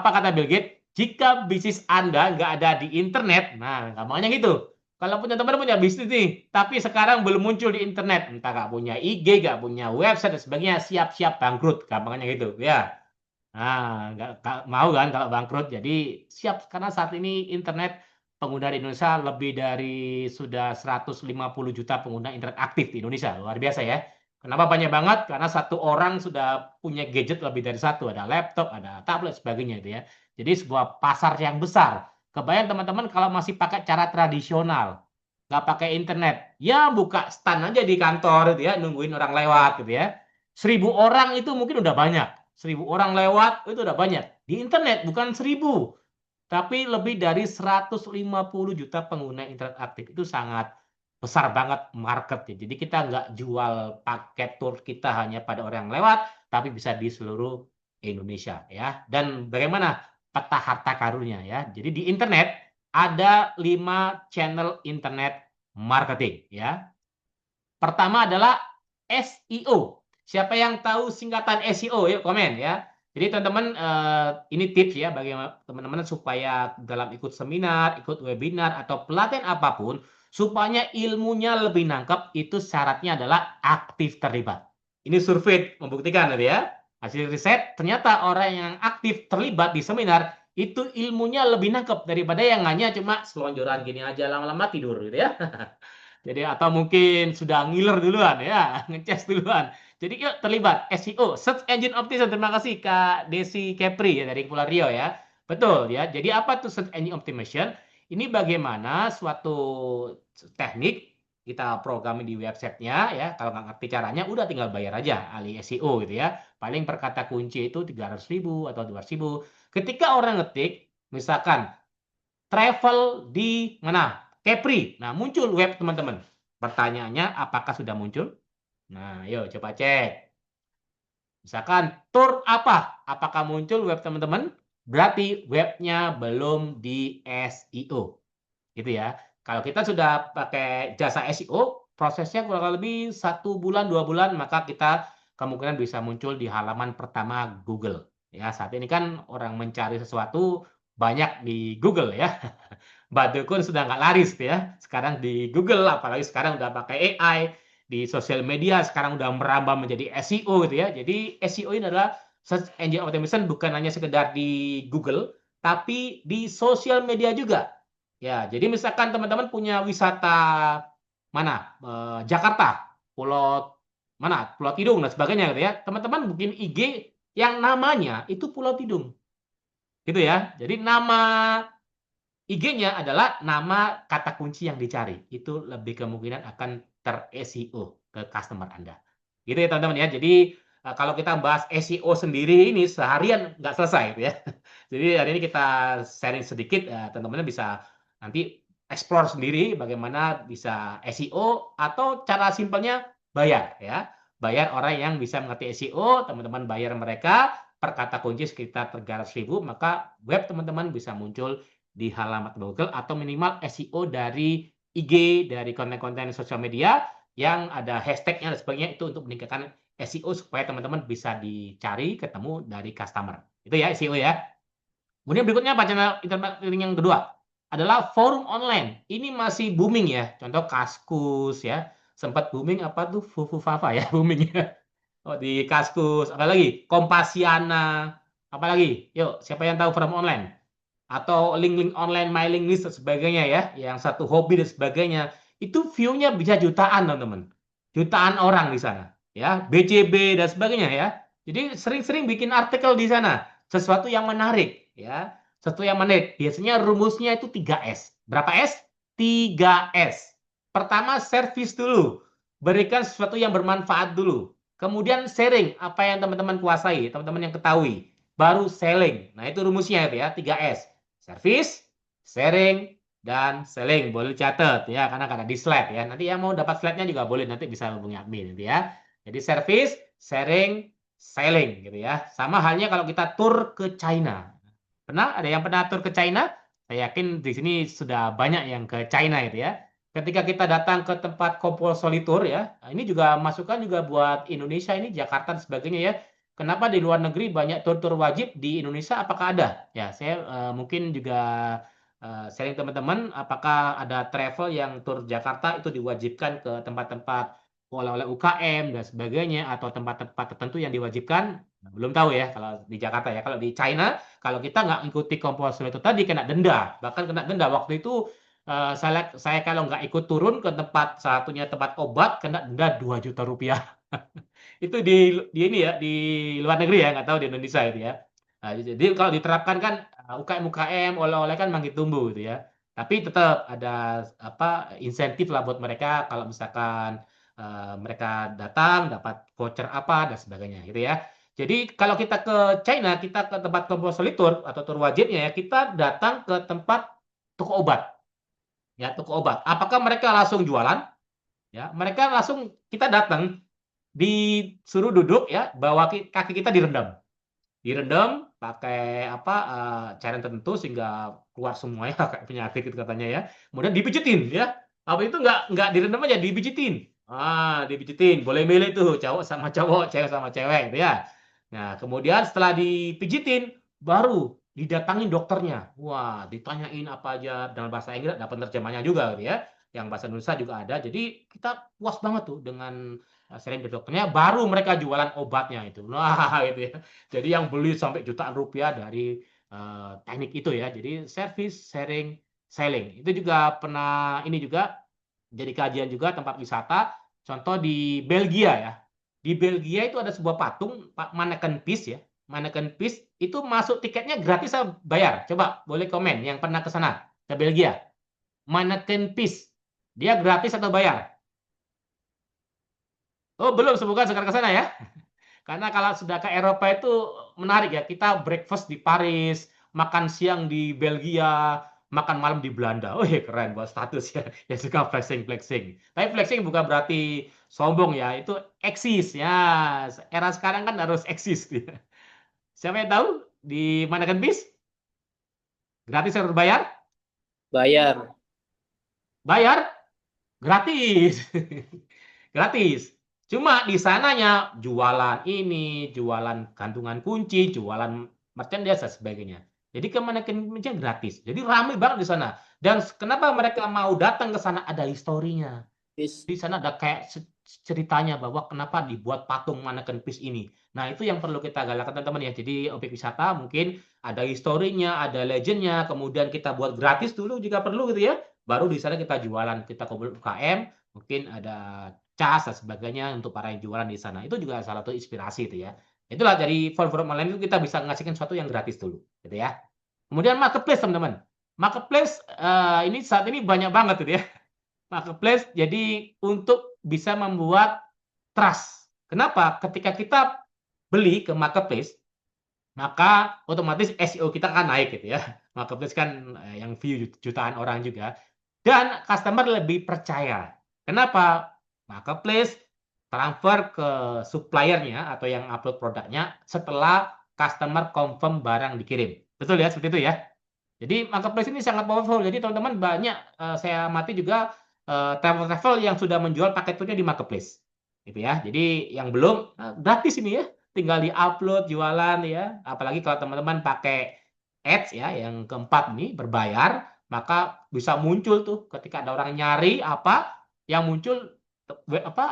Apa kata Bill Gates? Jika bisnis Anda nggak ada di internet, nah gampangnya gitu. Kalau punya teman punya bisnis nih, tapi sekarang belum muncul di internet, entah nggak punya IG, nggak punya website dan sebagainya, siap-siap bangkrut, gampangnya gitu, ya. Nah, nggak mau kan kalau bangkrut. Jadi siap karena saat ini internet pengguna di Indonesia lebih dari sudah 150 juta pengguna internet aktif di Indonesia. Luar biasa ya. Kenapa banyak banget? Karena satu orang sudah punya gadget lebih dari satu. Ada laptop, ada tablet, sebagainya itu ya. Jadi sebuah pasar yang besar. Kebayang teman-teman kalau masih pakai cara tradisional, nggak pakai internet, ya buka stand aja di kantor gitu ya, nungguin orang lewat gitu ya. 1.000 orang itu mungkin udah banyak. 1.000 orang lewat itu udah banyak. Di internet bukan 1.000, tapi lebih dari 150 juta pengguna internet aktif. Itu sangat besar banget market ya. Jadi kita nggak jual paket tour kita hanya pada orang yang lewat, tapi bisa di seluruh Indonesia ya. Dan bagaimana peta harta karunnya ya. Jadi di internet ada 5 channel internet marketing ya. Pertama adalah SEO. Siapa yang tahu singkatan SEO? Yuk komen ya. Jadi teman-teman ini tips ya bagi teman-teman supaya dalam ikut seminar, ikut webinar atau pelatihan apapun, supaya ilmunya lebih nangkep, itu syaratnya adalah aktif terlibat. Ini survei membuktikan tadi ya. Hasil riset ternyata orang yang aktif terlibat di seminar itu ilmunya lebih nangkep daripada yang hanya cuma selonjoran gini aja lama-lama tidur gitu ya. Jadi atau mungkin sudah ngiler duluan ya, ngecas duluan. Jadi yuk terlibat SEO, Search Engine Optimization. Terima kasih Kak Desi Kepri ya dari Kepulauan Rio ya. Betul ya. Jadi apa tuh Search Engine Optimization? Ini bagaimana suatu teknik kita programin di websitenya ya. Kalau nggak ngerti caranya, udah tinggal bayar aja ahli SEO gitu ya. Paling per kata kunci itu 300.000 atau 200.000. Ketika orang ngetik, misalkan travel di mana? Kepri. Nah, muncul web teman-teman. Pertanyaannya, apakah sudah muncul? Nah, yuk coba cek. Misalkan tour apa? Apakah muncul web teman-teman? Berarti webnya belum di SEO. Gitu ya. Kalau kita sudah pakai jasa SEO, prosesnya kurang lebih 1 bulan, 2 bulan, maka kita kemungkinan bisa muncul di halaman pertama Google. Ya, saat ini kan orang mencari sesuatu banyak di Google ya. Badukun sudah nggak laris ya. Sekarang di Google, apalagi sekarang udah pakai AI, di sosial media sekarang udah merambah menjadi SEO gitu ya. Jadi SEO ini adalah Search Engine Optimization, bukan hanya sekedar di Google, tapi di sosial media juga. Ya, jadi misalkan teman-teman punya wisata mana, Jakarta, Pulau mana, Pulau Tidung dan sebagainya gitu ya. Teman-teman bikin IG yang namanya itu Pulau Tidung, gitu ya. Jadi nama IG-nya adalah nama kata kunci yang dicari. Itu lebih kemungkinan akan ter-SEO ke customer Anda. Gitu ya teman-teman ya. Jadi kalau kita bahas SEO sendiri ini seharian nggak selesai gitu ya. Jadi hari ini kita sharing sedikit, teman-teman bisa nanti explore sendiri bagaimana bisa SEO atau cara simpelnya bayar ya. Bayar orang yang bisa mengerti SEO, teman-teman bayar mereka per kata kunci sekitar 300.000, maka web teman-teman bisa muncul di halaman Google atau minimal SEO dari IG, dari konten-konten sosial media yang ada hashtagnya dan sebagainya, itu untuk meningkatkan SEO supaya teman-teman bisa dicari ketemu dari customer. Itu ya SEO ya. Kemudian berikutnya apa channel internet marketing yang kedua? Adalah forum online. Ini masih booming ya. Contoh Kaskus ya. Sempat booming apa tuh Fufufafa ya booming ya. Oh di Kaskus. Apa lagi? Kompasiana. Apa lagi? Yuk, siapa yang tahu forum online? Atau link-link online, mailing list dan sebagainya ya, yang satu hobi dan sebagainya, itu view-nya bisa jutaan teman-teman, jutaan orang di sana, ya, BCB dan sebagainya ya. Jadi sering-sering bikin artikel di sana, sesuatu yang menarik, ya, sesuatu yang menarik. Biasanya rumusnya itu 3S. Berapa S? 3S. Pertama, service dulu, berikan sesuatu yang bermanfaat dulu. Kemudian sharing apa yang teman-teman kuasai, teman-teman yang ketahui. Baru selling. Nah, itu rumusnya itu ya, 3S. Service, sharing, dan selling. Boleh catat ya, karena ada di slide ya. Nanti yang mau dapat slide-nya juga boleh, nanti bisa hubungi admin gitu ya. Jadi service, sharing, selling gitu ya. Sama halnya kalau kita tur ke China. Pernah ada yang pernah tur ke China? Saya yakin di sini sudah banyak yang ke China itu ya. Ketika kita datang ke tempat compulsory tour ya, ini juga masukan juga buat Indonesia ini, Jakarta dan sebagainya ya. kenapa di luar negeri banyak tur-tur wajib, di Indonesia apakah ada? Ya, saya mungkin juga sharing teman-teman, apakah ada travel yang tur Jakarta itu diwajibkan ke tempat-tempat oleh-oleh UKM dan sebagainya, atau tempat-tempat tertentu yang diwajibkan? Nah, belum tahu ya kalau di Jakarta ya. Kalau di China, kalau kita nggak ikuti kompulsor itu tadi kena denda, bahkan kena denda. Waktu itu saya kalau nggak ikut turun ke tempat satunya tempat obat kena denda 2 juta rupiah. Itu di ini ya, di luar negeri ya, nggak tahu di Indonesia itu ya. Nah, jadi kalau diterapkan kan UKM-UKM oleh-oleh kan makin tumbuh gitu ya. Tapi tetap ada apa insentif lah buat mereka kalau misalkan mereka datang dapat voucher apa dan sebagainya gitu ya. Jadi kalau kita ke China, kita ke tempat compulsory tour atau tur wajibnya ya, kita datang ke tempat toko obat. Ya, toko obat. Apakah mereka langsung jualan? Ya, mereka langsung kita datang disuruh duduk ya, kaki kita direndam pakai apa cairan tertentu sehingga keluar semuanya kayak penyakit itu katanya ya. Kemudian dipijitin ya. Apa itu nggak direndam aja, dipijitin. Dipijitin. Boleh milih tuh cowok sama cowok, cewek sama cewek gitu ya. Nah, kemudian setelah dipijitin baru didatangin dokternya. Wah, ditanyain apa aja dalam bahasa Inggris, dapat terjemahnya juga gitu ya. Yang bahasa Indonesia juga ada. Jadi kita puas banget tuh dengan sering ke dokternya, baru mereka jualan obatnya itu. Nah, gitu ya. Jadi yang beli sampai jutaan rupiah dari teknik itu ya. Jadi service, sharing, selling. Itu juga pernah ini juga jadi kajian juga tempat wisata. Contoh di Belgia ya. Di Belgia itu ada sebuah patung mannequin piece ya. Mannequin piece itu masuk tiketnya gratis atau bayar? Coba boleh komen yang pernah ke sana ke Belgia. Mannequin piece. Dia gratis atau bayar? Oh, belum bukan sekarang ke sana ya. Karena kalau sudah ke Eropa itu menarik ya. Kita breakfast di Paris, makan siang di Belgia, makan malam di Belanda. Oh ya keren buat status ya. Ya suka flexing-flexing. Tapi flexing bukan berarti sombong ya. Itu eksis ya. Era sekarang kan harus eksis. Siapa yang tahu di mana kan bis? Gratis atau berbayar? Bayar. Bayar? Gratis. Gratis. Cuma di sananya jualan ini, jualan gantungan kunci, jualan merchandise dan sebagainya. Jadi kemenangan gratis. Jadi ramai banget di sana. Dan kenapa mereka mau datang ke sana? Ada historinya. Bis. Di sana ada kayak ceritanya bahwa kenapa dibuat patung mannequin piece ini. Nah, itu yang perlu kita galakkan teman-teman ya. Jadi objek wisata mungkin ada historinya, ada legendnya, kemudian kita buat gratis dulu jika perlu gitu ya. Baru di sana kita jualan, kita kumpul UKM, mungkin ada cas dan sebagainya untuk para yang jualan di sana. Itu juga salah satu inspirasi itu ya. Itulah dari forum-forum online itu kita bisa ngasihkan sesuatu yang gratis dulu, gitu ya. Kemudian marketplace teman-teman. Marketplace ini saat ini banyak banget gitu ya. Marketplace jadi untuk bisa membuat trust. Kenapa? Ketika kita beli ke marketplace, maka otomatis SEO kita akan naik gitu ya. Marketplace kan yang view jutaan orang juga. Dan customer lebih percaya. Kenapa? Marketplace transfer ke suppliernya atau yang upload produknya setelah customer confirm barang dikirim. Betul ya, seperti itu ya. Jadi marketplace ini sangat powerful. Jadi teman-teman banyak saya amati juga travel-travel yang sudah menjual paket turnya di marketplace. Gitu ya. Jadi yang belum gratis ini ya, tinggal di-upload jualan ya. Apalagi kalau teman-teman pakai ads ya, yang keempat ini berbayar, maka bisa muncul tuh ketika ada orang nyari apa yang muncul apa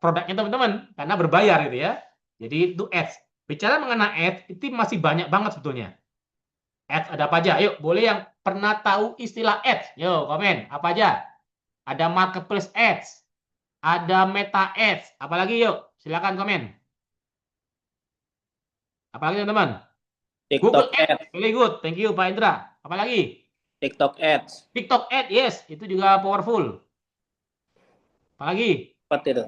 produknya teman-teman karena berbayar gitu ya. Jadi itu ads. Bicara mengenai ads, itu masih banyak banget sebetulnya. Ads ada apa aja? Yuk, boleh yang pernah tahu istilah ads? Yuk, komen. Apa aja? Ada marketplace ads, ada meta ads. Apalagi yuk, silakan komen. Apalagi teman-teman? Google TikTok Ads, Ads. very good. Thank you Pak Indra. Apalagi? TikTok Ads. TikTok Ads, yes, itu juga powerful. Apalagi? Apa itu?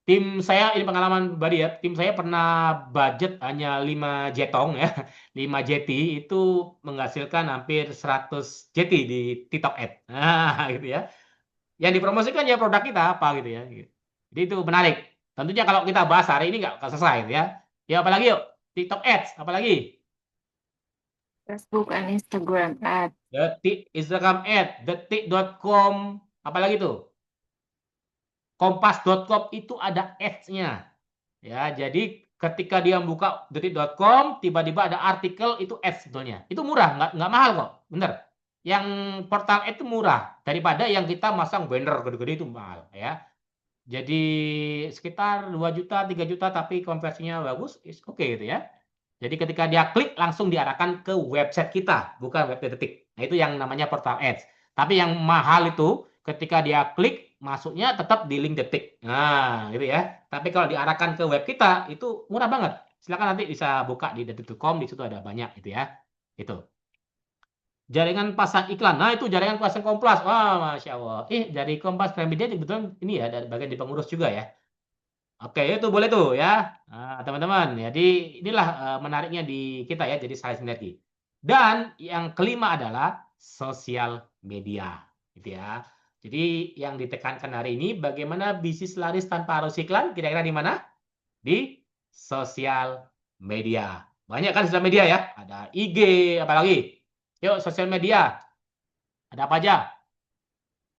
Tim saya ini pengalaman pribadi ya. Tim saya pernah budget hanya 5 jetong ya. 5 jeti itu menghasilkan hampir 100 jeti di TikTok Ads. Nah, gitu ya. Yang dipromosikan ya produk kita apa gitu ya. Jadi itu menarik. Tentunya kalau kita bahas hari ini nggak selesai gitu ya. Ya apalagi yuk, TikTok Ads, apalagi? Facebook and Instagram ad. Detik Instagram Ad, detik.com, apalagi tuh? Kompas.com itu ada ads-nya. Ya, jadi ketika dia buka detik.com, tiba-tiba ada artikel itu ads sebetulnya. Itu murah, nggak mahal kok. Bener. Yang portal itu murah daripada yang kita masang banner gede-gede itu mahal ya. Jadi sekitar 2 juta, 3 juta tapi konversinya bagus, is oke gitu ya. Jadi ketika dia klik langsung diarahkan ke website kita, bukan web detik. Nah, itu yang namanya portal ads. Tapi yang mahal itu ketika dia klik masuknya tetap di link detik. Nah, gitu ya. Tapi kalau diarahkan ke web kita itu murah banget. Silakan nanti bisa buka di detik.com, di situ ada banyak gitu ya. Itu. Jaringan pasang iklan. Nah, itu jaringan pasang Kompas. Wah, Masya Allah. Dari Kompas Gramedia kebetulan ini ya, dari bagian di pengurus juga ya. Oke, itu boleh tuh ya. Nah, teman-teman. Jadi inilah menariknya di kita ya, jadi saling sinergi. Dan yang kelima adalah sosial media. Gitu ya. Jadi yang ditekankan hari ini, bagaimana bisnis laris tanpa harus iklan? Kira-kira di mana? Di sosial media. Banyak kan sosial media ya. Ada IG, apalagi? Yuk, sosial media. Ada apa aja?